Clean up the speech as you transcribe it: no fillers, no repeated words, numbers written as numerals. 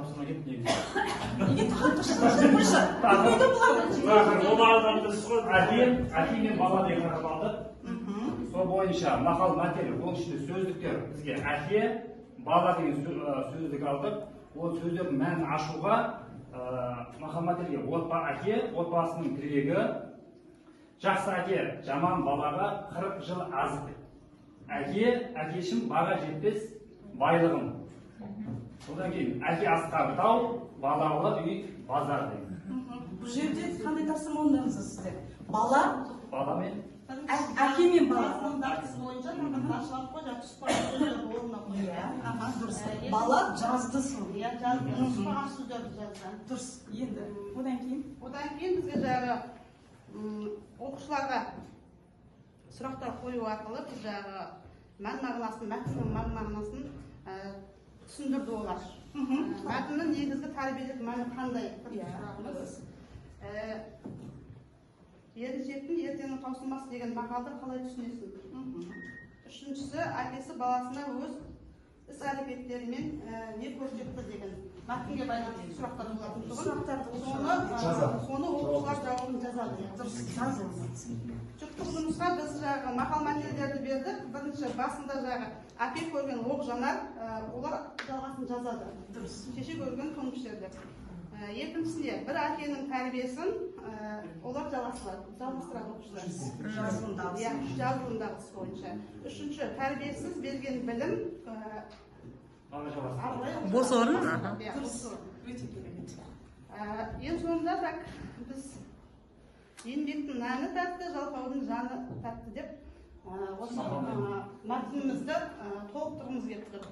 тапсырма кетті негізі. Әке мен бала деген қарап алдық. Сол бойынша мақал мәтел, оның ішінде сөздіктер бізге әке, бала деген сөздік алдық. Ол сөздердің мәнін ашуға мақал мәтелге әке, отбасының тірегі, жақсы әке, жаман балаға 40 жыл азық. Әкешім баға жетпес байлығым. Одан кейін әке асқар тау, балалы үй базар деген. Бұл жерде қандай тапсырма орындаңыз сіздер? Бала мен әке мен бала. Бала жазды сол. Дұрыс. Енді одан кейін бізге жағы оқушыларға сұрақтар қою арқылы біз жағы мән-мағынасын, мәтіннің мән-мағынасын түсіндірді олар. Мәтіннің негізгі тәрбиелік мәні қандай? Еріншектің ертеңнің таусылмасы деген мақалды қалай түсінесің? Үшіншісі, әкесі баласына өз іс-әрекеттерімен не көрсетті деген мәтінге байланысты сұрақтар болатын соны оқушылар жауабын жазады. Жұптық жұмысқа біз жағы мақал мәтелдерді бердік. Бірінші басында жағы әке көрген оқ жанар, олар жалғасын жазады. Шеше көрген көміштерді. Екіншісінде бір әкенің тәрбиесін олар жалғастырады оқушылар. Жазылымдағысы бойынша. Үшінші, тәрбиесіз берген білім бос орын. Ең соңында біз еңбектің мәні тәтті, жалқаудың жаны тәтті деп осы мәтінімізді толықтырғымыз келіп тұр.